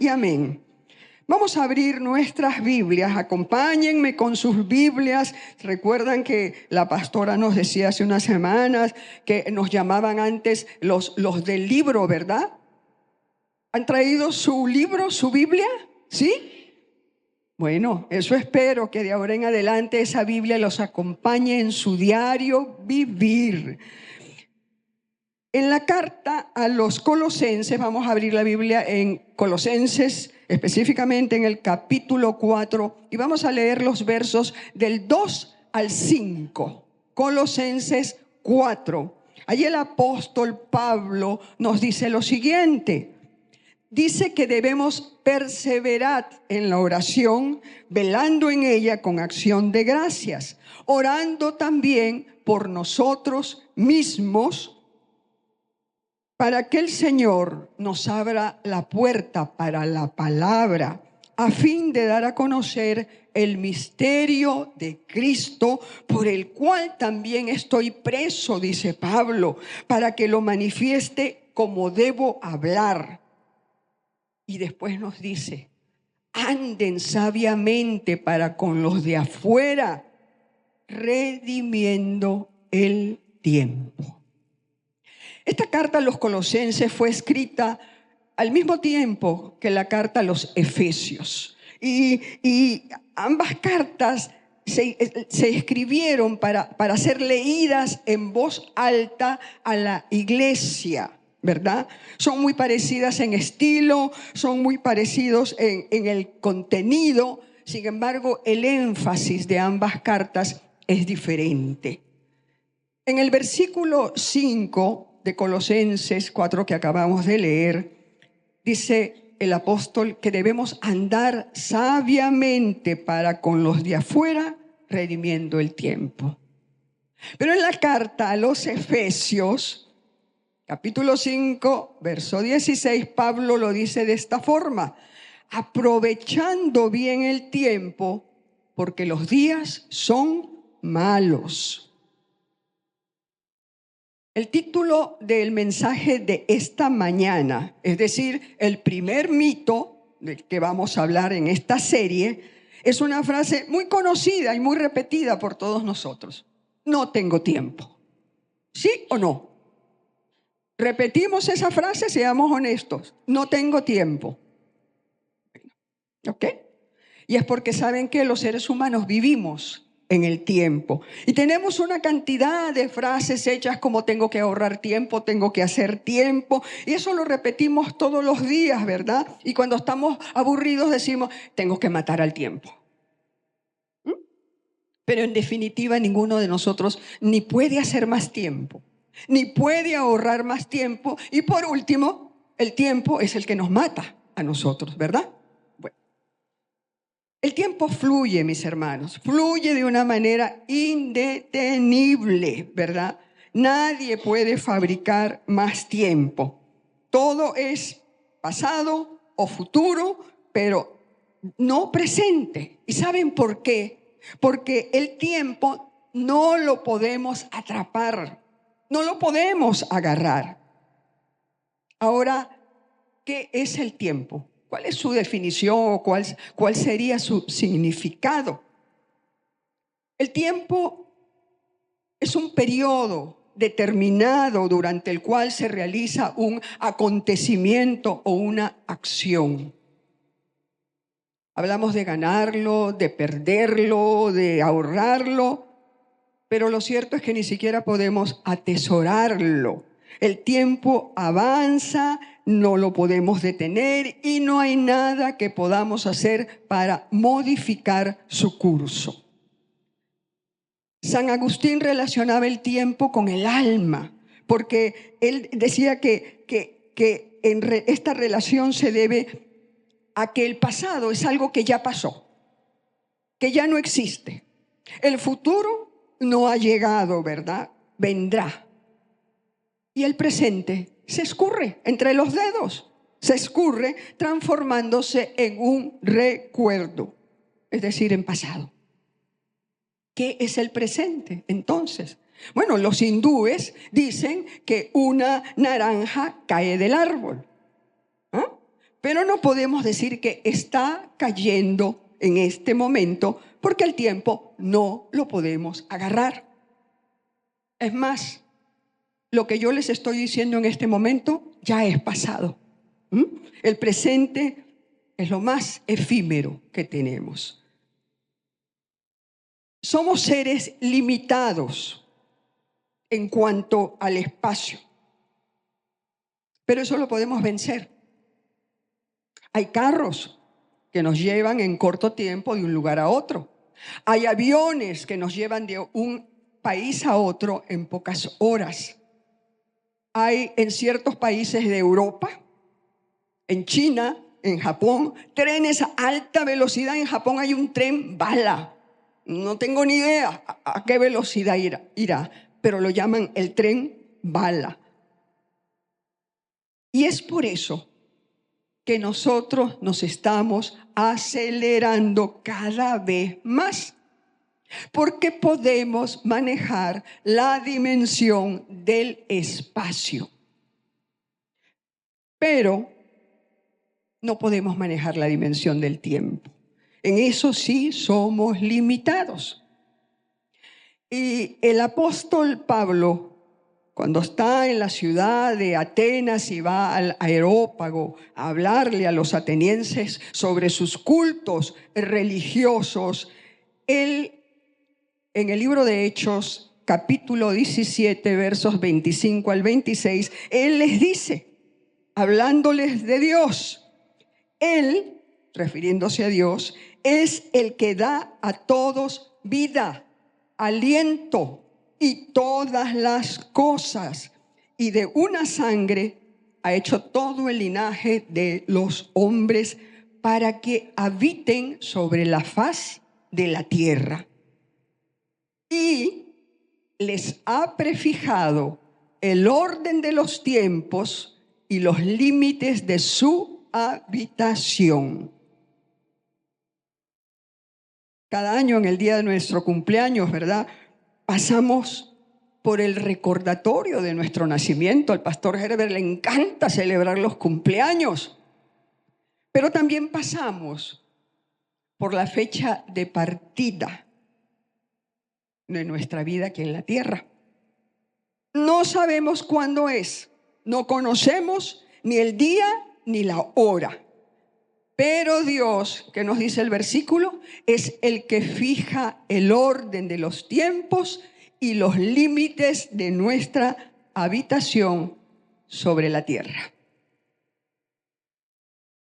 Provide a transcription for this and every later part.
y amén. Vamos a abrir nuestras Biblias. Acompáñenme con sus Biblias. Recuerdan que la pastora nos decía hace unas semanas que nos llamaban antes los del libro, ¿verdad? ¿Han traído su libro, su Biblia? ¿Sí? Bueno, eso espero, que de ahora en adelante esa Biblia los acompañe en su diario vivir. En la carta a los Colosenses, vamos a abrir la Biblia en Colosenses, específicamente en el capítulo 4, y vamos a leer los versos del 2 al 5. Colosenses 4. Allí el apóstol Pablo nos dice lo siguiente. Dice que debemos perseverar en la oración, velando en ella con acción de gracias, orando también por nosotros mismos, para que el Señor nos abra la puerta para la palabra, a fin de dar a conocer el misterio de Cristo, por el cual también estoy preso, dice Pablo, para que lo manifieste como debo hablar. Y después nos dice, anden sabiamente para con los de afuera, redimiendo el tiempo. Esta carta a los Colosenses fue escrita al mismo tiempo que la carta a los Efesios. Y ambas cartas se escribieron para ser leídas en voz alta a la iglesia, ¿verdad? Son muy parecidas en estilo, son muy parecidos en el contenido. Sin embargo, el énfasis de ambas cartas es diferente. En el versículo 5 de Colosenses 4 que acabamos de leer, dice el apóstol que debemos andar sabiamente para con los de afuera, redimiendo el tiempo. Pero en la carta a los Efesios, capítulo 5, verso 16, Pablo lo dice de esta forma: aprovechando bien el tiempo, porque los días son malos. El título del mensaje de esta mañana, es decir, el primer mito del que vamos a hablar en esta serie, es una frase muy conocida y muy repetida por todos nosotros. No tengo tiempo. ¿Sí o no? Repetimos esa frase, seamos honestos. No tengo tiempo. ¿Ok? Y es porque saben que los seres humanos vivimos en el tiempo. Y tenemos una cantidad de frases hechas como tengo que ahorrar tiempo, tengo que hacer tiempo. Y eso lo repetimos todos los días, ¿verdad? Y cuando estamos aburridos decimos, tengo que matar al tiempo. Pero en definitiva ninguno de nosotros ni puede hacer más tiempo, ni puede ahorrar más tiempo. Y por último, el tiempo es el que nos mata a nosotros, ¿verdad? El tiempo fluye, mis hermanos, fluye de una manera indetenible, ¿verdad? Nadie puede fabricar más tiempo. Todo es pasado o futuro, pero no presente. ¿Y saben por qué? Porque el tiempo no lo podemos atrapar, no lo podemos agarrar. Ahora, ¿qué es el tiempo? ¿Cuál es su definición o cuál sería su significado? El tiempo es un periodo determinado durante el cual se realiza un acontecimiento o una acción. Hablamos de ganarlo, de perderlo, de ahorrarlo, pero lo cierto es que ni siquiera podemos atesorarlo. El tiempo avanza, no lo podemos detener y no hay nada que podamos hacer para modificar su curso. San Agustín relacionaba el tiempo con el alma, porque él decía que esta relación se debe a que el pasado es algo que ya pasó, que ya no existe. El futuro no ha llegado, ¿verdad? Vendrá. Y el presente se escurre entre los dedos, se escurre transformándose en un recuerdo, es decir, en pasado. ¿Qué es el presente entonces? Bueno, los hindúes dicen que una naranja cae del árbol. pero no podemos decir que está cayendo en este momento porque el tiempo no lo podemos agarrar. Es más, lo que yo les estoy diciendo en este momento ya es pasado. El presente es lo más efímero que tenemos. Somos seres limitados en cuanto al espacio, pero eso lo podemos vencer. Hay carros que nos llevan en corto tiempo de un lugar a otro. Hay aviones que nos llevan de un país a otro en pocas horas. Hay en ciertos países de Europa, en China, en Japón, trenes a alta velocidad. En Japón hay un tren bala. No tengo ni idea a qué velocidad irá, pero lo llaman el tren bala. Y es por eso que nosotros nos estamos acelerando cada vez más, porque podemos manejar la dimensión del espacio, pero no podemos manejar la dimensión del tiempo. En eso sí somos limitados. Y el apóstol Pablo, cuando está en la ciudad de Atenas y va al Areópago a hablarle a los atenienses sobre sus cultos religiosos, él, en el libro de Hechos, capítulo 17, versos 25 al 26, él les dice, hablándoles de Dios, él, refiriéndose a Dios, es el que da a todos vida, aliento y todas las cosas, y de una sangre ha hecho todo el linaje de los hombres para que habiten sobre la faz de la tierra. Y les ha prefijado el orden de los tiempos y los límites de su habitación. Cada año en el día de nuestro cumpleaños, ¿verdad?, pasamos por el recordatorio de nuestro nacimiento. Al pastor Herbert le encanta celebrar los cumpleaños, pero también pasamos por la fecha de partida de nuestra vida aquí en la tierra. No sabemos cuándo es, no conocemos ni el día ni la hora. Pero Dios, que nos dice el versículo, es el que fija el orden de los tiempos y los límites de nuestra habitación sobre la tierra.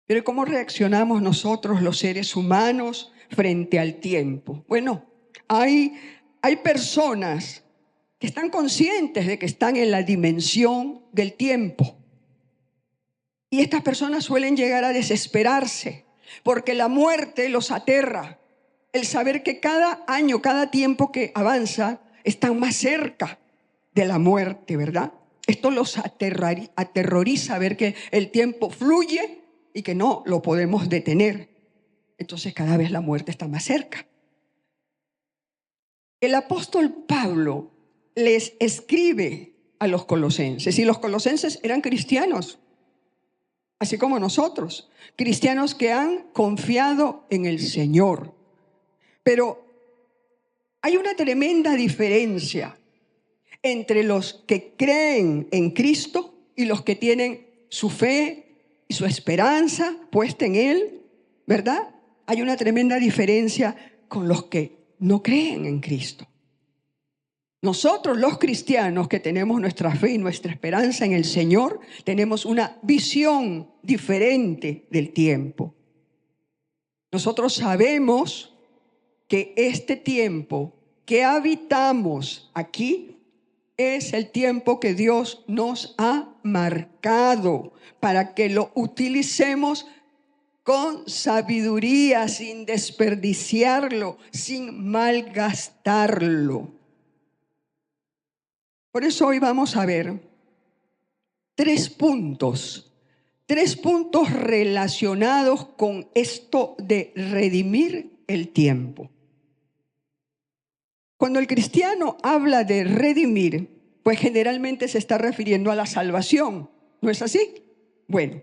Pero ¿cómo reaccionamos nosotros los seres humanos frente al tiempo? Bueno, hay personas que están conscientes de que están en la dimensión del tiempo. Y estas personas suelen llegar a desesperarse porque la muerte los aterra. El saber que cada año, cada tiempo que avanza, están más cerca de la muerte, ¿verdad? Esto los aterroriza ver que el tiempo fluye y que no lo podemos detener. Entonces cada vez la muerte está más cerca. El apóstol Pablo les escribe a los colosenses, y los colosenses eran cristianos, así como nosotros, cristianos que han confiado en el Señor. Pero hay una tremenda diferencia entre los que creen en Cristo y los que tienen su fe y su esperanza puesta en Él, ¿verdad? Hay una tremenda diferencia con los que no creen en Cristo. Nosotros los cristianos que tenemos nuestra fe y nuestra esperanza en el Señor, tenemos una visión diferente del tiempo. Nosotros sabemos que este tiempo que habitamos aquí es el tiempo que Dios nos ha marcado para que lo utilicemos con sabiduría, sin desperdiciarlo, sin malgastarlo. Por eso hoy vamos a ver tres puntos relacionados con esto de redimir el tiempo. Cuando el cristiano habla de redimir, pues generalmente se está refiriendo a la salvación, ¿no es así? Bueno,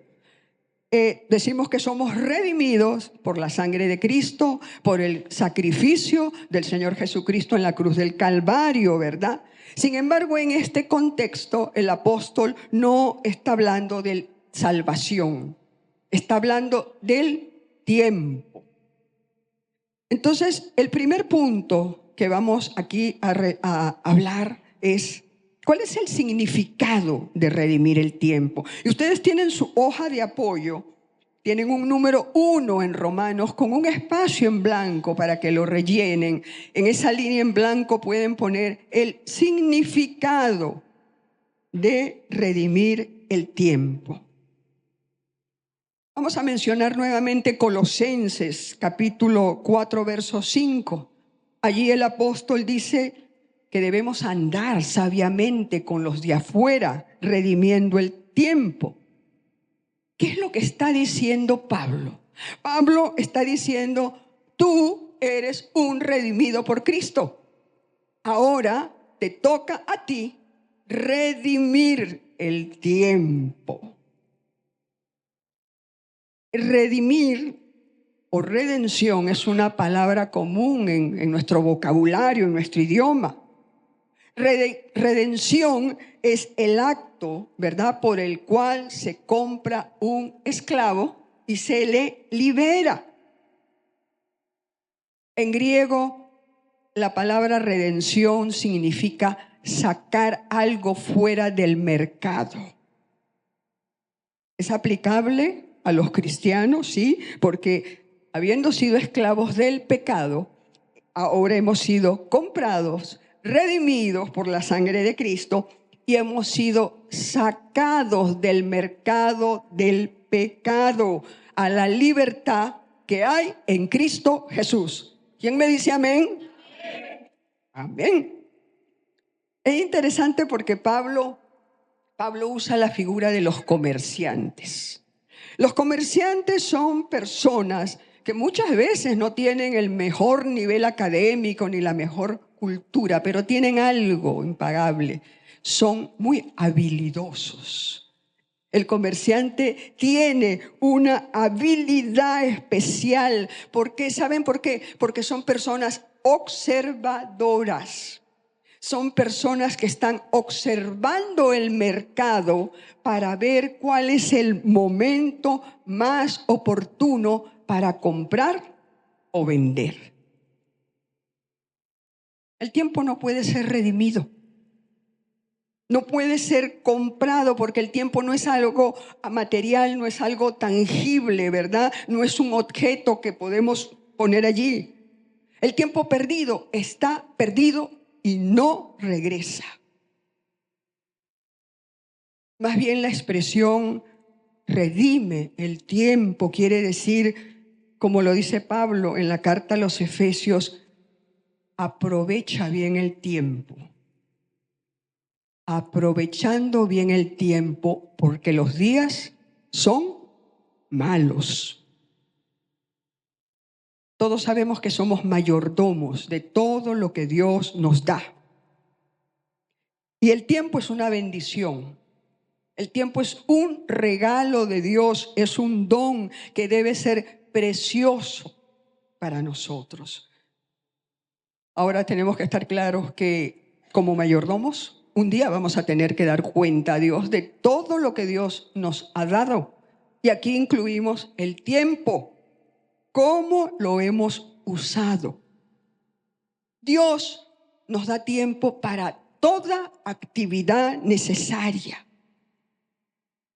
decimos que somos redimidos por la sangre de Cristo, por el sacrificio del Señor Jesucristo en la cruz del Calvario, ¿verdad? Sin embargo, en este contexto, el apóstol no está hablando de salvación, está hablando del tiempo. Entonces, el primer punto que vamos aquí a hablar es: ¿cuál es el significado de redimir el tiempo? Y ustedes tienen su hoja de apoyo, tienen un número 1 en Romanos con un espacio en blanco para que lo rellenen. En esa línea en blanco pueden poner el significado de redimir el tiempo. Vamos a mencionar nuevamente Colosenses capítulo 4, verso 5. Allí el apóstol dice que debemos andar sabiamente con los de afuera, redimiendo el tiempo. ¿Qué es lo que está diciendo Pablo? Pablo está diciendo: tú eres un redimido por Cristo. Ahora te toca a ti redimir el tiempo. Redimir o redención es una palabra común en nuestro vocabulario, en nuestro idioma. Redención es el acto, ¿verdad?, por el cual se compra un esclavo y se le libera. En griego, la palabra redención significa sacar algo fuera del mercado. Es aplicable a los cristianos, sí, porque habiendo sido esclavos del pecado, ahora hemos sido comprados, redimidos por la sangre de Cristo y hemos sido sacados del mercado del pecado a la libertad que hay en Cristo Jesús. ¿Quién me dice amén? Amén. Es interesante porque Pablo usa la figura de los comerciantes. Los comerciantes son personas que muchas veces no tienen el mejor nivel académico ni la mejor cultura, pero tienen algo impagable. Son muy habilidosos. El comerciante tiene una habilidad especial. ¿Por qué? ¿Saben por qué? Porque son personas observadoras. Son personas que están observando el mercado para ver cuál es el momento más oportuno para comprar o vender. El tiempo no puede ser redimido. No puede ser comprado porque el tiempo no es algo material, no es algo tangible, ¿verdad? No es un objeto que podemos poner allí. El tiempo perdido está perdido y no regresa. Más bien la expresión redime el tiempo quiere decir, como lo dice Pablo en la carta a los Efesios, aprovecha bien el tiempo. Aprovechando bien el tiempo porque los días son malos. Todos sabemos que somos mayordomos de todo lo que Dios nos da. Y el tiempo es una bendición. El tiempo es un regalo de Dios, es un don que debe ser precioso para nosotros. Ahora tenemos que estar claros que como mayordomos, un día vamos a tener que dar cuenta a Dios de todo lo que Dios nos ha dado. Y aquí incluimos el tiempo, cómo lo hemos usado. Dios nos da tiempo para toda actividad necesaria.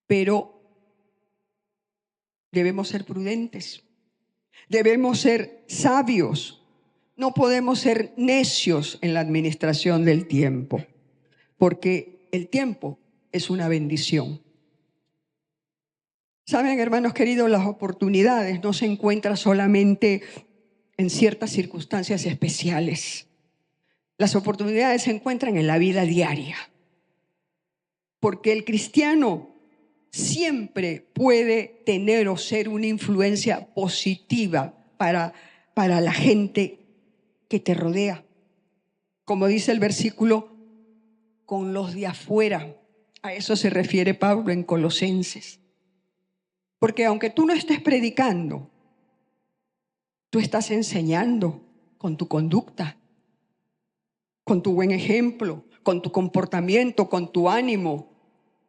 Pero debemos ser prudentes, debemos ser sabios, no podemos ser necios en la administración del tiempo, porque el tiempo es una bendición. Saben, hermanos queridos, las oportunidades no se encuentran solamente en ciertas circunstancias especiales. Las oportunidades se encuentran en la vida diaria, porque el cristiano siempre puede tener o ser una influencia positiva para la gente que te rodea. Como dice el versículo, con los de afuera. A eso se refiere Pablo en Colosenses. Porque aunque tú no estés predicando, tú estás enseñando con tu conducta, con tu buen ejemplo, con tu comportamiento, con tu ánimo,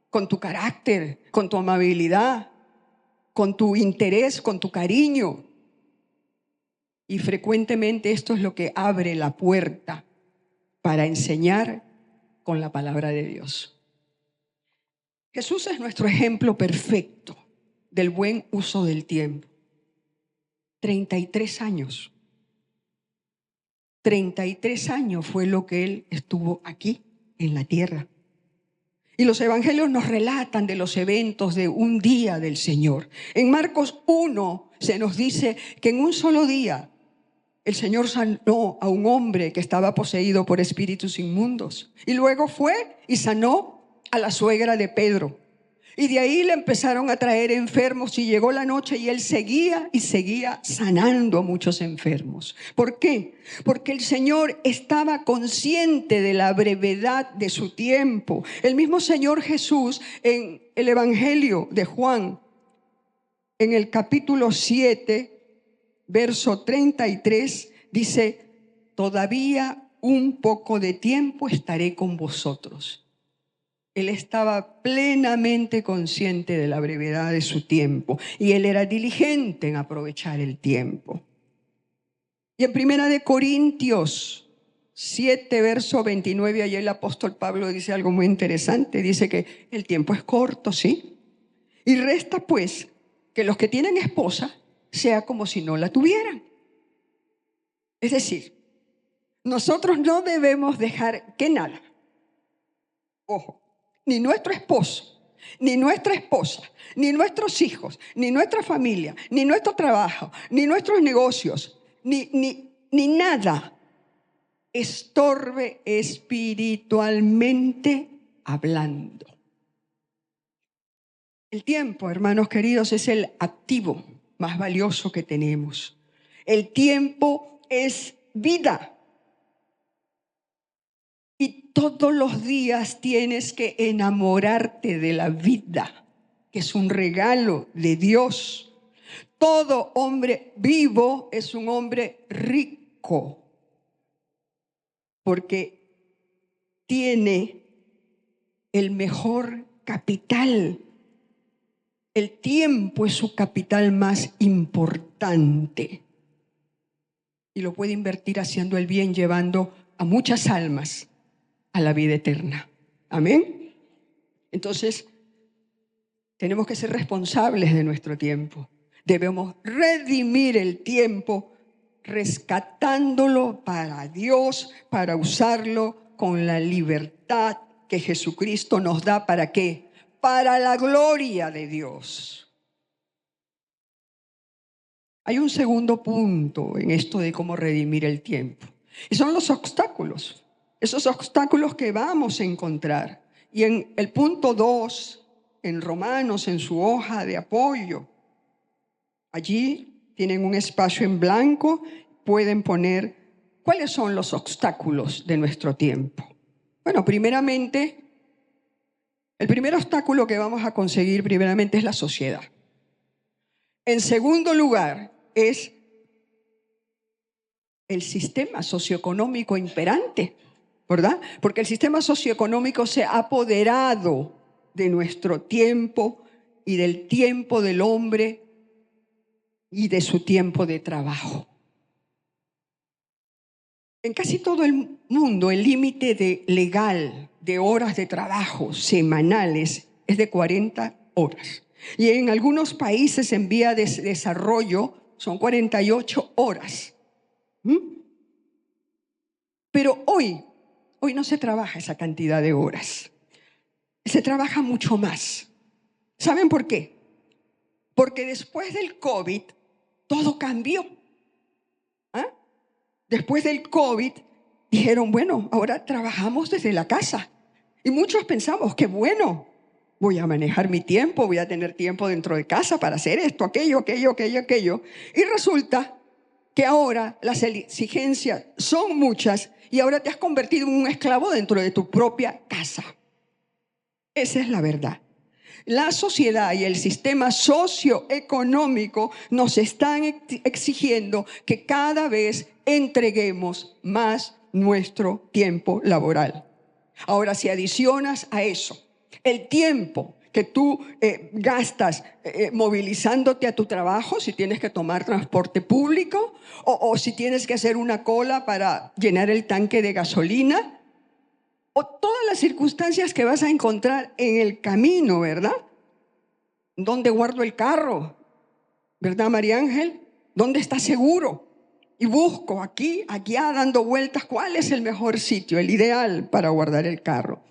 con tu carácter, con tu amabilidad, con tu interés, con tu cariño. Y frecuentemente esto es lo que abre la puerta para enseñar con la palabra de Dios. Jesús es nuestro ejemplo perfecto del buen uso del tiempo. 33 años. 33 años fue lo que Él estuvo aquí en la tierra. Y los evangelios nos relatan de los eventos de un día del Señor. En Marcos 1 se nos dice que en un solo día el Señor sanó a un hombre que estaba poseído por espíritus inmundos. Y luego fue y sanó a la suegra de Pedro. Y de ahí le empezaron a traer enfermos y llegó la noche y él seguía y seguía sanando a muchos enfermos. ¿Por qué? Porque el Señor estaba consciente de la brevedad de su tiempo. El mismo Señor Jesús en el Evangelio de Juan, en el capítulo 7, verso 33, dice: todavía un poco de tiempo estaré con vosotros. Él estaba plenamente consciente de la brevedad de su tiempo y él era diligente en aprovechar el tiempo. Y en 1 Corintios 7, verso 29, allí el apóstol Pablo dice algo muy interesante. Dice que el tiempo es corto, ¿sí? Y resta pues que los que tienen esposa sea como si no la tuvieran. Es decir, nosotros no debemos dejar que nada, ojo, ni nuestro esposo, ni nuestra esposa, ni nuestros hijos, ni nuestra familia, ni nuestro trabajo, ni nuestros negocios, ni nada estorbe espiritualmente hablando. El tiempo, hermanos queridos, es el activo más valioso que tenemos. El tiempo es vida. Y todos los días tienes que enamorarte de la vida, que es un regalo de Dios. Todo hombre vivo es un hombre rico, porque tiene el mejor capital. El tiempo es su capital más importante. Y lo puede invertir haciendo el bien, llevando a muchas almas a la vida eterna. Amén. Entonces, tenemos que ser responsables de nuestro tiempo. Debemos redimir el tiempo, rescatándolo para Dios, para usarlo con la libertad que Jesucristo nos da. ¿Para qué? Para la gloria de Dios. Hay un segundo punto en esto de cómo redimir el tiempo. Y son los obstáculos. Esos obstáculos que vamos a encontrar. Y en el punto 2, en Romanos, en su hoja de apoyo, allí tienen un espacio en blanco, pueden poner cuáles son los obstáculos de nuestro tiempo. Bueno, primeramente, el primer obstáculo que vamos a conseguir primeramente es la sociedad. En segundo lugar, es el sistema socioeconómico imperante, ¿verdad? Porque el sistema socioeconómico se ha apoderado de nuestro tiempo y del tiempo del hombre y de su tiempo de trabajo. En casi todo el mundo el límite legal de horas de trabajo semanales es de 40 horas. Y en algunos países en vía de desarrollo son 48 horas. Pero hoy no se trabaja esa cantidad de horas. Se trabaja mucho más. ¿Saben por qué? Porque después del COVID todo cambió. ¿Ah? Después del COVID dijeron, bueno, ahora trabajamos desde la casa. Y muchos pensamos que bueno, voy a manejar mi tiempo, voy a tener tiempo dentro de casa para hacer esto, aquello. Y resulta que ahora las exigencias son muchas y ahora te has convertido en un esclavo dentro de tu propia casa. Esa es la verdad. La sociedad y el sistema socioeconómico nos están exigiendo que cada vez entreguemos más nuestro tiempo laboral. Ahora, si adicionas a eso el tiempo que tú gastas movilizándote a tu trabajo, si tienes que tomar transporte público o si tienes que hacer una cola para llenar el tanque de gasolina, o todas las circunstancias que vas a encontrar en el camino, ¿verdad? ¿Dónde guardo el carro? ¿Verdad, María Ángel? ¿Dónde está seguro? Y busco aquí, allá, dando vueltas, ¿cuál es el mejor sitio, el ideal para guardar el carro?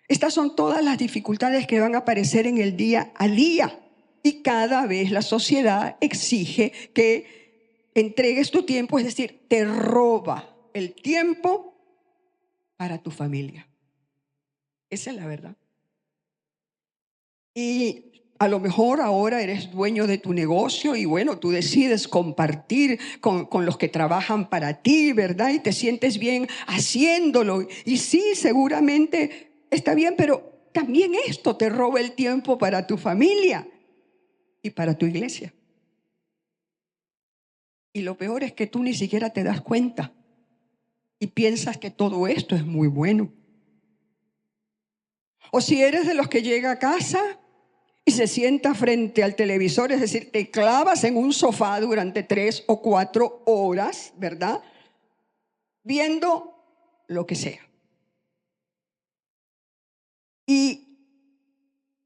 Estas son todas las dificultades que van a aparecer en el día a día. Y cada vez la sociedad exige que entregues tu tiempo, es decir, te roba el tiempo para tu familia. Esa es la verdad. Y a lo mejor ahora eres dueño de tu negocio y bueno, tú decides compartir con los que trabajan para ti, ¿verdad? Y te sientes bien haciéndolo. Y sí, seguramente está bien, pero también esto te roba el tiempo para tu familia y para tu iglesia. Y lo peor es que tú ni siquiera te das cuenta y piensas que todo esto es muy bueno. O si eres de los que llega a casa y se sienta frente al televisor, es decir, te clavas en un sofá durante 3 o 4 horas, ¿verdad? Viendo lo que sea. Y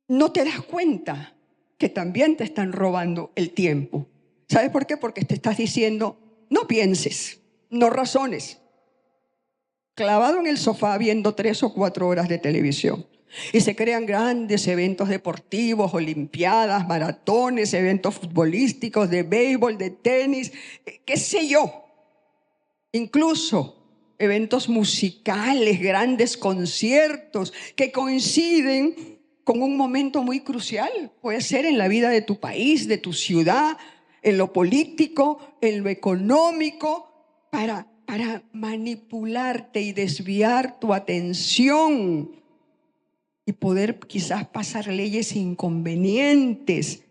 no te das cuenta que también te están robando el tiempo. ¿Sabes por qué? Porque te estás diciendo, no pienses, no razones. Clavado en el sofá viendo 3 o 4 horas de televisión. Y se crean grandes eventos deportivos, olimpiadas, maratones, eventos futbolísticos, de béisbol, de tenis, qué sé yo. Incluso eventos musicales, grandes conciertos que coinciden con un momento muy crucial. Puede ser en la vida de tu país, de tu ciudad, en lo político, en lo económico, para manipularte y desviar tu atención y poder quizás pasar leyes inconvenientes.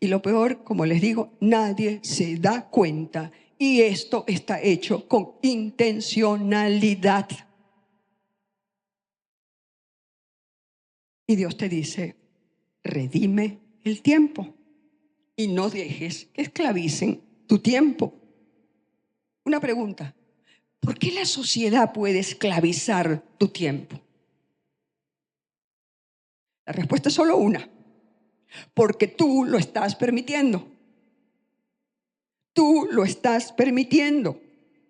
Y lo peor, como les digo, nadie se da cuenta. Y esto está hecho con intencionalidad. Y Dios te dice, redime el tiempo y no dejes que esclavicen tu tiempo. Una pregunta, ¿por qué la sociedad puede esclavizar tu tiempo? La respuesta es solo una, porque tú lo estás permitiendo. Tú lo estás permitiendo.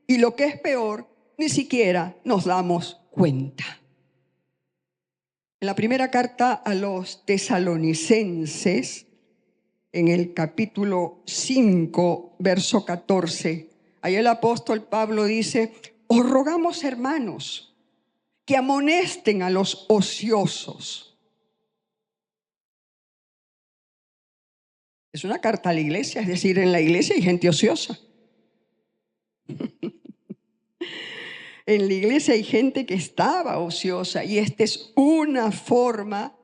Y lo que es peor, ni siquiera nos damos cuenta. En la primera carta a los tesalonicenses, en el capítulo 5, verso 14, ahí el apóstol Pablo dice, os rogamos, hermanos, que amonesten a los ociosos. Es una carta a la iglesia, es decir, en la iglesia hay gente ociosa. En la iglesia hay gente que estaba ociosa y esta es una forma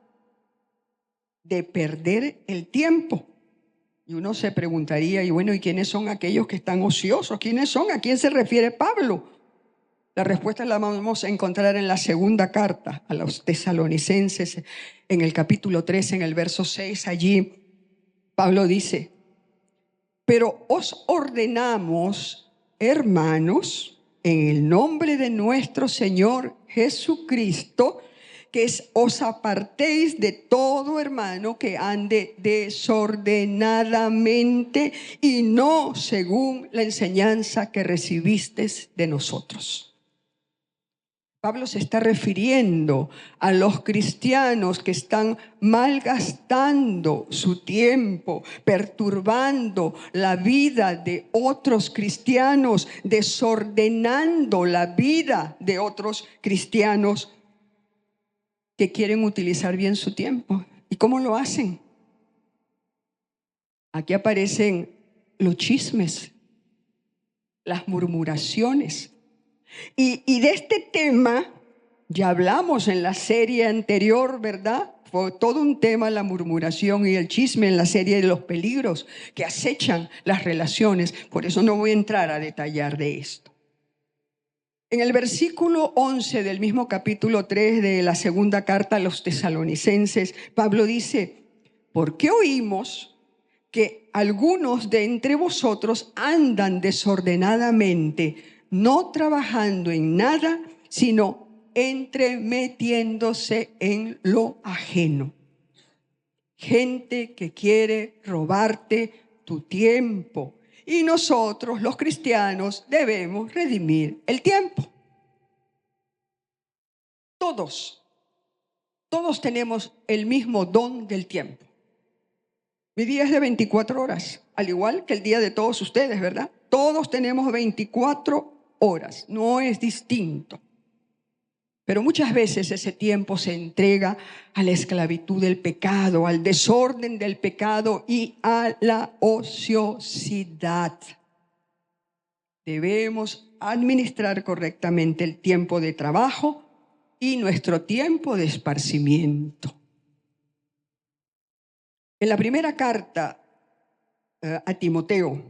de perder el tiempo. Y uno se preguntaría, y bueno, ¿y quiénes son aquellos que están ociosos? ¿Quiénes son? ¿A quién se refiere Pablo? La respuesta la vamos a encontrar en la segunda carta a los tesalonicenses, en el capítulo 3, en el verso 6. Allí Pablo dice, pero os ordenamos, hermanos, en el nombre de nuestro Señor Jesucristo, que os apartéis de todo hermano que ande desordenadamente y no según la enseñanza que recibisteis de nosotros. Pablo se está refiriendo a los cristianos que están malgastando su tiempo, perturbando la vida de otros cristianos, desordenando la vida de otros cristianos que quieren utilizar bien su tiempo. ¿Y cómo lo hacen? Aquí aparecen los chismes, las murmuraciones. Y de este tema Ya hablamos en la serie anterior, ¿verdad? Fue todo un tema la murmuración y el chisme en la serie de los peligros que acechan las relaciones. Por eso no voy a entrar a detallar de esto. En el versículo 11 del mismo capítulo 3 de la segunda carta a los tesalonicenses, Pablo dice: ¿por qué oímos que algunos de entre vosotros andan desordenadamente, no trabajando en nada, sino entremetiéndose en lo ajeno? Gente que quiere robarte tu tiempo. Y nosotros, los cristianos, debemos redimir el tiempo. Todos tenemos el mismo don del tiempo. Mi día es de 24 horas, al igual que el día de todos ustedes, ¿verdad? Todos tenemos 24 horas, no es distinto. Pero muchas veces ese tiempo se entrega a la esclavitud del pecado, al desorden del pecado y a la ociosidad. Debemos administrar correctamente el tiempo de trabajo y nuestro tiempo de esparcimiento. En la primera carta a Timoteo,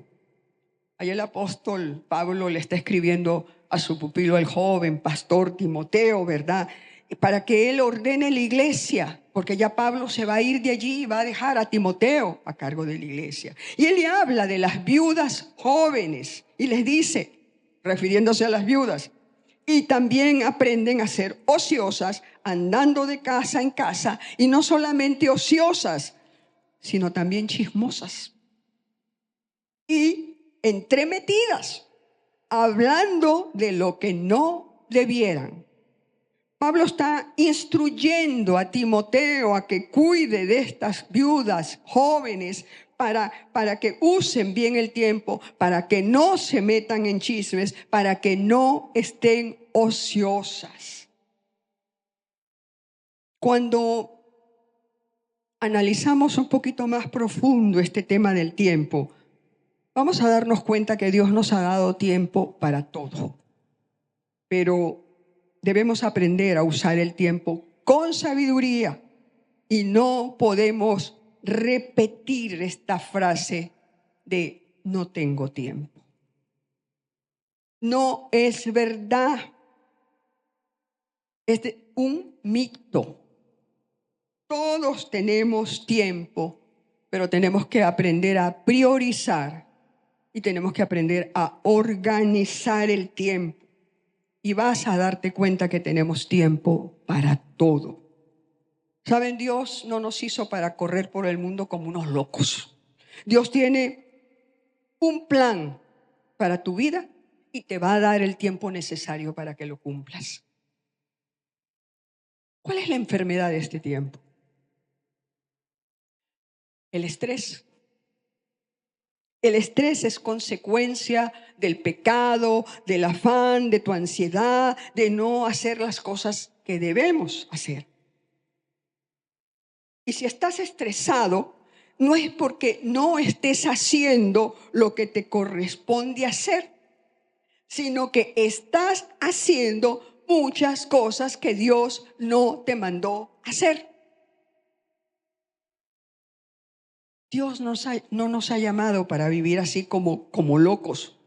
ahí el apóstol Pablo le está escribiendo a su pupilo, el joven pastor Timoteo, ¿verdad? Para que él ordene la iglesia, porque ya Pablo se va a ir de allí y va a dejar a Timoteo a cargo de la iglesia. Y él le habla de las viudas jóvenes y les dice, refiriéndose a las viudas, y también aprenden a ser ociosas, andando de casa en casa, y no solamente ociosas, sino también chismosas y entremetidas, hablando de lo que no debieran. Pablo está instruyendo a Timoteo a que cuide de estas viudas jóvenes para que usen bien el tiempo, para que no se metan en chismes, para que no estén ociosas. Cuando analizamos un poquito más profundo este tema del tiempo, vamos a darnos cuenta que Dios nos ha dado tiempo para todo. Pero debemos aprender a usar el tiempo con sabiduría y no podemos repetir esta frase de no tengo tiempo. No es verdad. Es un mito. Todos tenemos tiempo, pero tenemos que aprender a priorizar y tenemos que aprender a organizar el tiempo. Y vas a darte cuenta que tenemos tiempo para todo. ¿Saben? Dios no nos hizo para correr por el mundo como unos locos. Dios tiene un plan para tu vida y te va a dar el tiempo necesario para que lo cumplas. ¿Cuál es la enfermedad de este tiempo? El estrés. El estrés es consecuencia del pecado, del afán, de tu ansiedad, de no hacer las cosas que debemos hacer. Y si estás estresado, no es porque no estés haciendo lo que te corresponde hacer, sino que estás haciendo muchas cosas que Dios no te mandó hacer. Dios no nos ha llamado para vivir así como locos.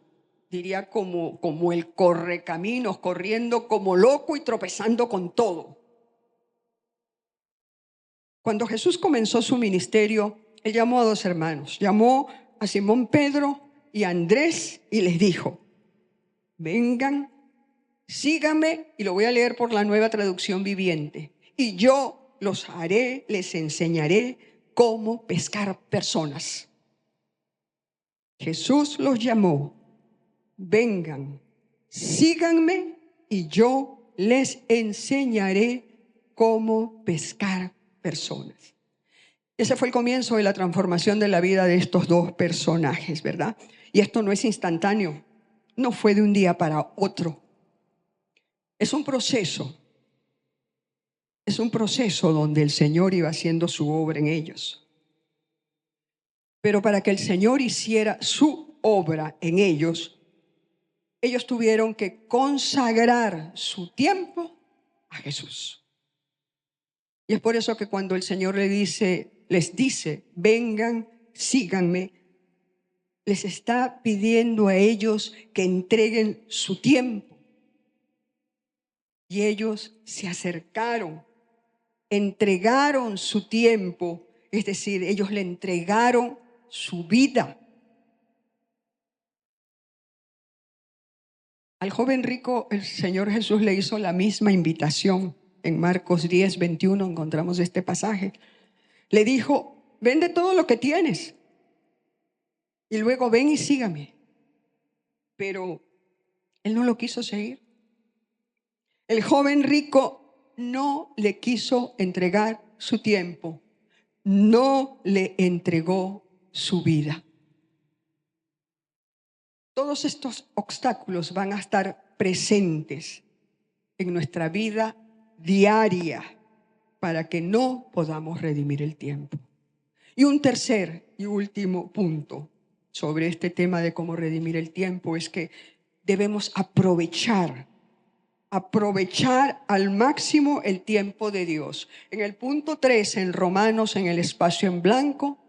Diría como el correcaminos, corriendo como loco y tropezando con todo. Cuando Jesús comenzó su ministerio, Él llamó a dos hermanos. Llamó a Simón Pedro y a Andrés y les dijo: vengan, síganme, y lo voy a leer por la Nueva Traducción Viviente. Y yo los haré, les enseñaré cómo pescar personas. Jesús los llamó: vengan, síganme y yo les enseñaré cómo pescar personas. Ese fue el comienzo de la transformación de la vida de estos dos personajes, ¿verdad? Y esto no es instantáneo, no fue de un día para otro. Es un proceso donde el Señor iba haciendo su obra en ellos. Pero para que el Señor hiciera su obra en ellos, ellos tuvieron que consagrar su tiempo a Jesús. Y es por eso que cuando el Señor les dice, vengan, síganme, les está pidiendo a ellos que entreguen su tiempo. Y ellos se acercaron, entregaron su tiempo, es decir, ellos le entregaron su vida. Al joven rico, el Señor Jesús le hizo la misma invitación. En Marcos 10:21 encontramos este pasaje. Le dijo, vende todo lo que tienes y luego ven y sígame. Pero él no lo quiso seguir. El joven rico no le quiso entregar su tiempo, no le entregó su vida. Todos estos obstáculos van a estar presentes en nuestra vida diaria para que no podamos redimir el tiempo. Y un tercer y último punto sobre este tema de cómo redimir el tiempo es que debemos aprovechar al máximo el tiempo de Dios. En el punto 3, en Romanos, en el espacio en blanco,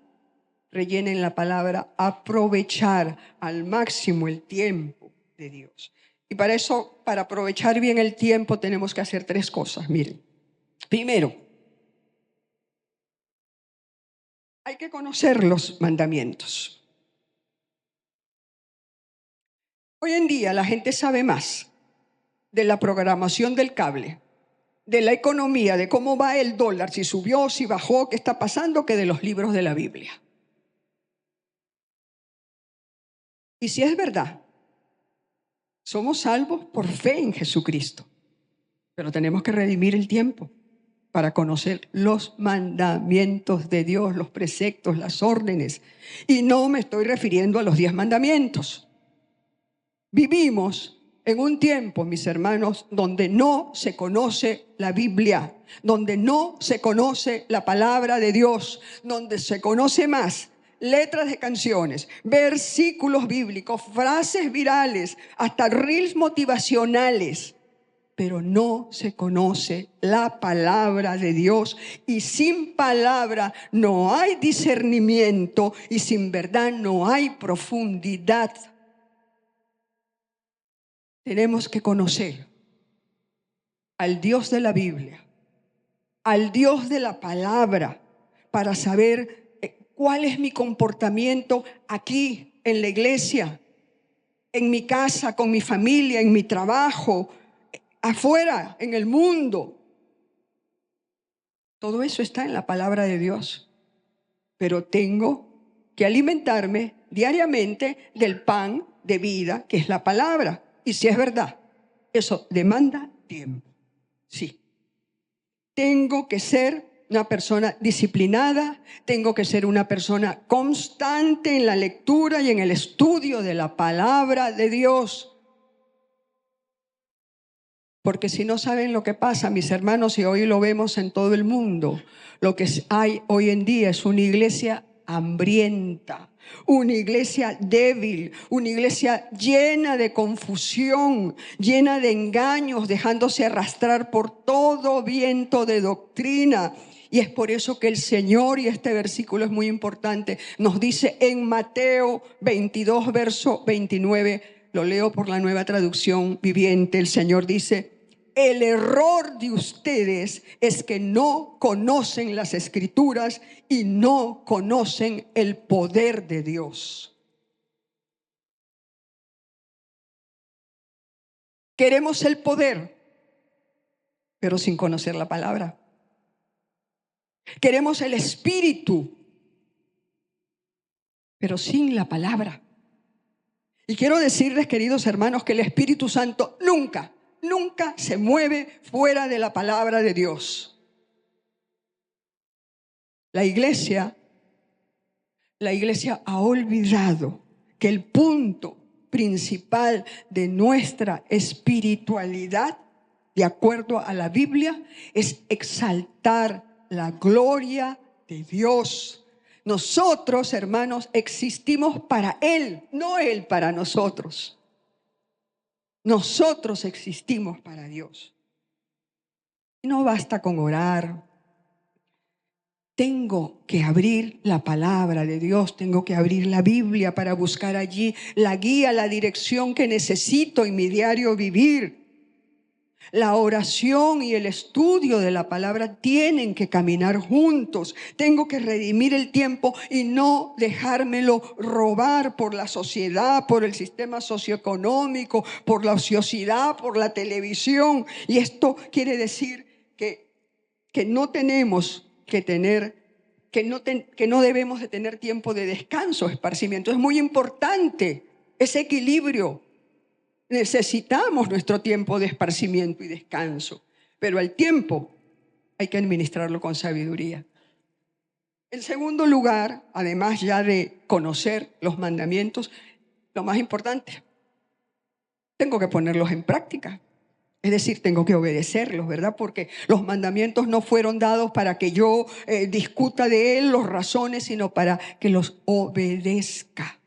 rellenen la palabra aprovechar al máximo el tiempo de Dios. Y para eso, para aprovechar bien el tiempo, tenemos que hacer 3 cosas. Miren, primero, hay que conocer los mandamientos. Hoy en día la gente sabe más de la programación del cable, de la economía, de cómo va el dólar, si subió, si bajó, qué está pasando, que de los libros de la Biblia. Y si es verdad, somos salvos por fe en Jesucristo, pero tenemos que redimir el tiempo para conocer los mandamientos de Dios, los preceptos, las órdenes. Y no me estoy refiriendo a los 10 mandamientos. Vivimos en un tiempo, mis hermanos, donde no se conoce la Biblia, donde no se conoce la palabra de Dios, donde se conoce más letras de canciones, versículos bíblicos, frases virales, hasta reels motivacionales, pero no se conoce la palabra de Dios. Y sin palabra no hay discernimiento y sin verdad no hay profundidad. Tenemos que conocer al Dios de la Biblia, al Dios de la palabra, para saber cuál es mi comportamiento aquí en la iglesia, en mi casa, con mi familia, en mi trabajo, afuera, en el mundo. Todo eso está en la palabra de Dios. Pero tengo que alimentarme diariamente del pan de vida, que es la palabra. Y si es verdad, eso demanda tiempo. Sí. Tengo que ser una persona disciplinada, tengo que ser una persona constante en la lectura y en el estudio de la palabra de Dios. Porque si no saben lo que pasa, mis hermanos, y hoy lo vemos en todo el mundo, lo que hay hoy en día es una iglesia hambrienta, una iglesia débil, una iglesia llena de confusión, llena de engaños, dejándose arrastrar por todo viento de doctrina. Y es por eso que el Señor, y este versículo es muy importante, nos dice en Mateo 22, verso 29, lo leo por la Nueva Traducción Viviente, el Señor dice: el error de ustedes es que no conocen las Escrituras y no conocen el poder de Dios. Queremos el poder, pero sin conocer la palabra. Queremos el Espíritu, pero sin la palabra. Y quiero decirles, queridos hermanos, que el Espíritu Santo nunca se mueve fuera de la palabra de Dios. La iglesia ha olvidado que el punto principal de nuestra espiritualidad, de acuerdo a la Biblia, es exaltar la gloria de Dios. Nosotros, hermanos, existimos para Él, no Él para nosotros. Nosotros existimos para Dios. No basta con orar. Tengo que abrir la palabra de Dios, tengo que abrir la Biblia para buscar allí la guía, la dirección que necesito en mi diario vivir. La oración y el estudio de la palabra tienen que caminar juntos. Tengo que redimir el tiempo y no dejármelo robar por la sociedad, por el sistema socioeconómico, por la ociosidad, por la televisión. Y esto quiere decir que no tenemos que tener, que no debemos de tener tiempo de descanso, esparcimiento. Es muy importante ese equilibrio. Necesitamos nuestro tiempo de esparcimiento y descanso, pero al tiempo hay que administrarlo con sabiduría. En segundo lugar, además ya de conocer los mandamientos, lo más importante, tengo que ponerlos en práctica. Es decir, tengo que obedecerlos, ¿verdad? Porque los mandamientos no fueron dados para que yo discuta de él los razones, sino para que los obedezca.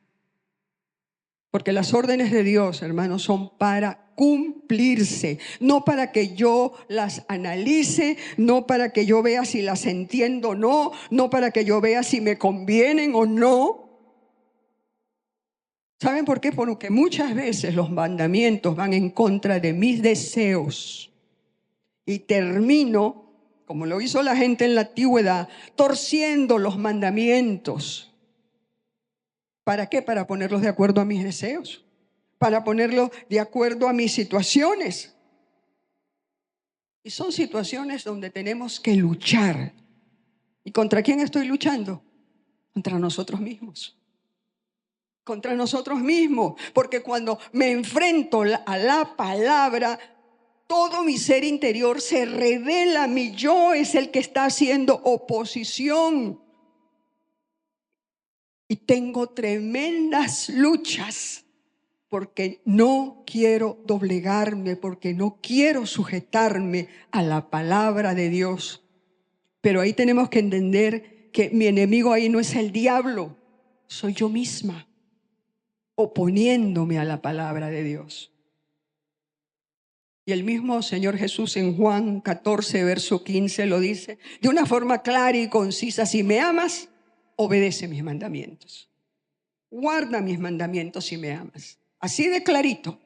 Porque las órdenes de Dios, hermanos, son para cumplirse, no para que yo las analice, no para que yo vea si las entiendo o no, no para que yo vea si me convienen o no. ¿Saben por qué? Porque muchas veces los mandamientos van en contra de mis deseos y termino, como lo hizo la gente en la antigüedad, torciendo los mandamientos. ¿Para qué? Para ponerlos de acuerdo a mis deseos, para ponerlos de acuerdo a mis situaciones. Y son situaciones donde tenemos que luchar. ¿Y contra quién estoy luchando? Contra nosotros mismos. Contra nosotros mismos. Porque cuando me enfrento a la palabra, todo mi ser interior se revela. Mi yo es el que está haciendo oposición. Y tengo tremendas luchas porque no quiero doblegarme, porque no quiero sujetarme a la palabra de Dios. Pero ahí tenemos que entender que mi enemigo ahí no es el diablo, soy yo misma, oponiéndome a la palabra de Dios. Y el mismo Señor Jesús en Juan 14, verso 15 lo dice de una forma clara y concisa: si me amas, obedece mis mandamientos. Guarda mis mandamientos si me amas. Así de clarito.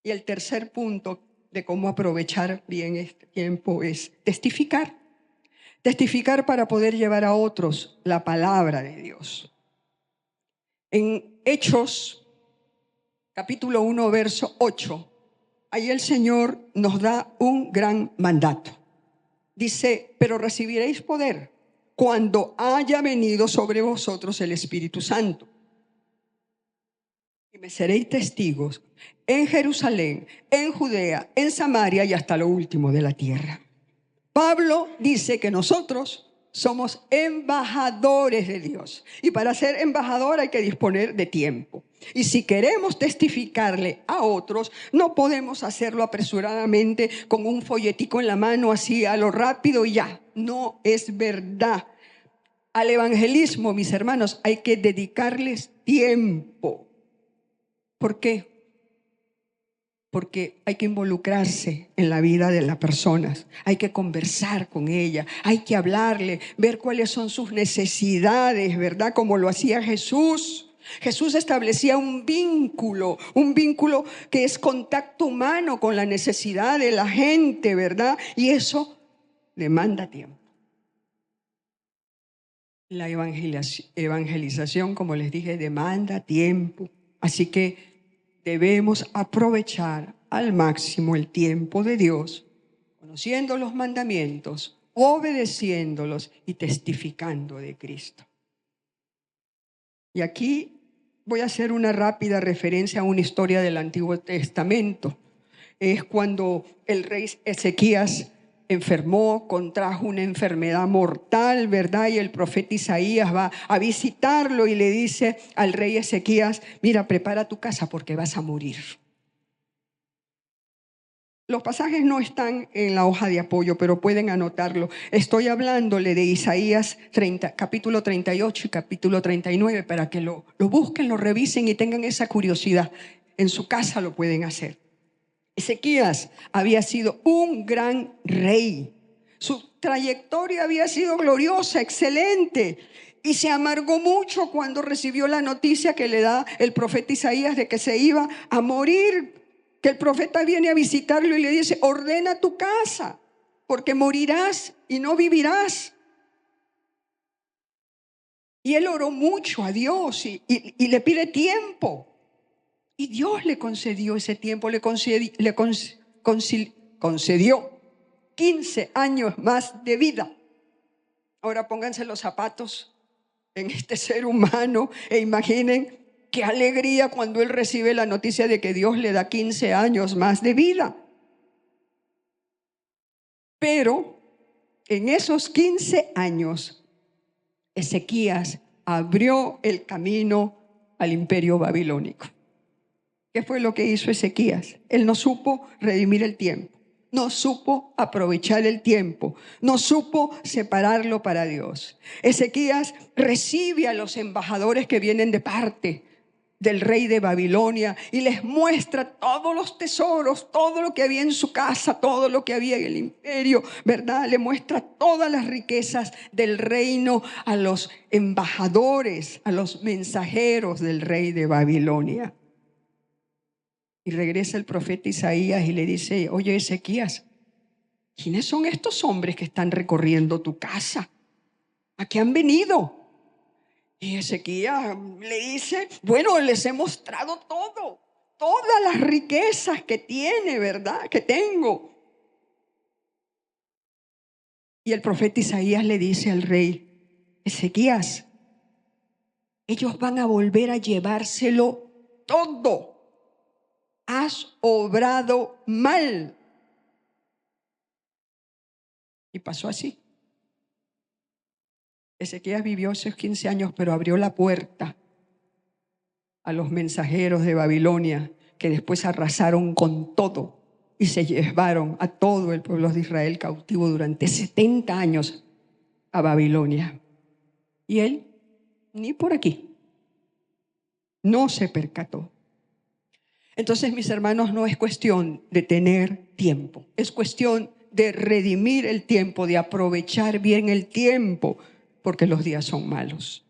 Y el tercer punto de cómo aprovechar bien este tiempo es testificar. Testificar para poder llevar a otros la palabra de Dios. En Hechos, capítulo 1, verso 8, ahí el Señor nos da un gran mandato. Dice: pero recibiréis poder cuando haya venido sobre vosotros el Espíritu Santo. Y me seréis testigos en Jerusalén, en Judea, en Samaria y hasta lo último de la tierra. Pablo dice que nosotros somos embajadores de Dios. Y para ser embajador hay que disponer de tiempo. Y si queremos testificarle a otros, no podemos hacerlo apresuradamente con un folletico en la mano así a lo rápido y ya. No es verdad. Al evangelismo, mis hermanos, hay que dedicarles tiempo. ¿Por qué? Porque hay que involucrarse en la vida de las personas, hay que conversar con ella, hay que hablarle, ver cuáles son sus necesidades, ¿verdad? Como lo hacía Jesús. Jesús establecía un vínculo que es contacto humano con la necesidad de la gente, ¿verdad? Y eso demanda tiempo. La evangelización, como les dije, demanda tiempo. Así que debemos aprovechar al máximo el tiempo de Dios, conociendo los mandamientos, obedeciéndolos y testificando de Cristo. Y aquí voy a hacer una rápida referencia a una historia del Antiguo Testamento. Es cuando el rey Ezequías enfermó, contrajo una enfermedad mortal, ¿verdad? Y el profeta Isaías va a visitarlo y le dice al rey Ezequías: mira, prepara tu casa porque vas a morir. Los pasajes no están en la hoja de apoyo, pero pueden anotarlo. Estoy hablándole de Isaías 30, capítulo 38 y capítulo 39 para que lo busquen, lo revisen y tengan esa curiosidad. En su casa lo pueden hacer. Ezequías había sido un gran rey. Su trayectoria había sido gloriosa, excelente. Y se amargó mucho cuando recibió la noticia que le da el profeta Isaías de que se iba a morir. Que el profeta viene a visitarlo y le dice: ordena tu casa, porque morirás y no vivirás. Y él oró mucho a Dios y le pide tiempo. Y Dios le concedió ese tiempo, concedió 15 años más de vida. Ahora pónganse los zapatos en este ser humano e imaginen qué alegría cuando él recibe la noticia de que Dios le da 15 años más de vida. Pero en esos 15 años, Ezequías abrió el camino al imperio babilónico. ¿Qué fue lo que hizo Ezequías? Él no supo redimir el tiempo, no supo aprovechar el tiempo, no supo separarlo para Dios. Ezequías recibe a los embajadores que vienen de parte del rey de Babilonia y les muestra todos los tesoros, todo lo que había en su casa, todo lo que había en el imperio, ¿verdad? Le muestra todas las riquezas del reino a los embajadores, a los mensajeros del rey de Babilonia. Y regresa el profeta Isaías y le dice: oye, Ezequías, ¿quiénes son estos hombres que están recorriendo tu casa? ¿A qué han venido? Y Ezequías le dice: bueno, les he mostrado todo, todas las riquezas que tiene, ¿verdad? Que tengo. Y el profeta Isaías le dice al rey: Ezequías, ellos van a volver a llevárselo todo. Has obrado mal. Y pasó así. Ezequías vivió esos 15 años, pero abrió la puerta a los mensajeros de Babilonia, que después arrasaron con todo y se llevaron a todo el pueblo de Israel cautivo durante 70 años a Babilonia. Y él ni por aquí, no se percató. Entonces, mis hermanos, no es cuestión de tener tiempo, es cuestión de redimir el tiempo, de aprovechar bien el tiempo, porque los días son malos.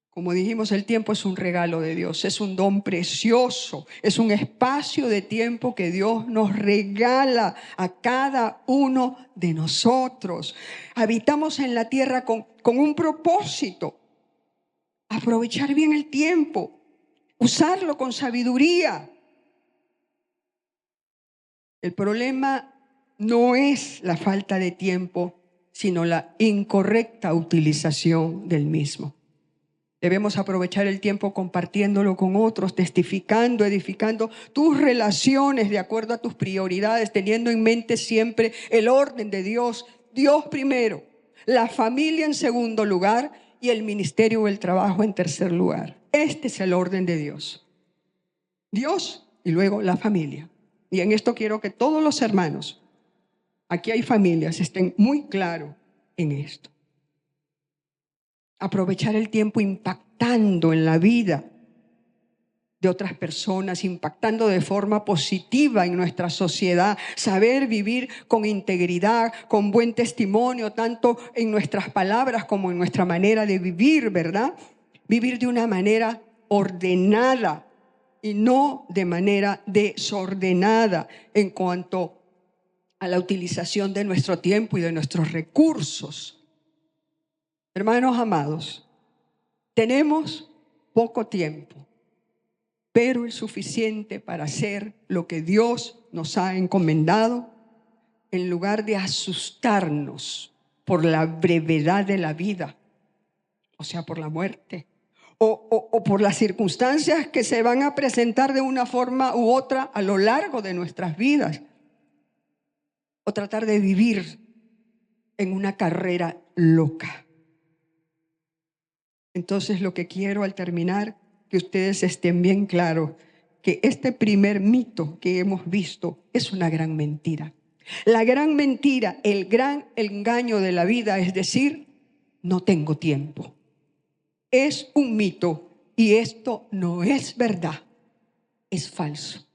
Como dijimos, el tiempo es un regalo de Dios, es un don precioso, es un espacio de tiempo que Dios nos regala a cada uno de nosotros. Habitamos en la tierra con un propósito: aprovechar bien el tiempo, usarlo con sabiduría. El problema no es la falta de tiempo, sino la incorrecta utilización del mismo. Debemos aprovechar el tiempo compartiéndolo con otros, testificando, edificando tus relaciones de acuerdo a tus prioridades, teniendo en mente siempre el orden de Dios. Dios primero, la familia en segundo lugar y el ministerio o el trabajo en tercer lugar. Este es el orden de Dios. Dios y luego la familia. Y en esto quiero que todos los hermanos, aquí hay familias, estén muy claros en esto. Aprovechar el tiempo impactando en la vida de otras personas, impactando de forma positiva en nuestra sociedad, saber vivir con integridad, con buen testimonio, tanto en nuestras palabras como en nuestra manera de vivir, ¿verdad? Vivir de una manera ordenada y no de manera desordenada en cuanto a la utilización de nuestro tiempo y de nuestros recursos. Hermanos amados, tenemos poco tiempo, pero el suficiente para hacer lo que Dios nos ha encomendado, en lugar de asustarnos por la brevedad de la vida, o sea, por la muerte, o por las circunstancias que se van a presentar de una forma u otra a lo largo de nuestras vidas, o tratar de vivir en una carrera loca. Entonces, lo que quiero al terminar, que ustedes estén bien claros, que este primer mito que hemos visto es una gran mentira. La gran mentira, el gran engaño de la vida es decir: no tengo tiempo. Es un mito y esto no es verdad, es falso.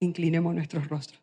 Inclinemos nuestros rostros.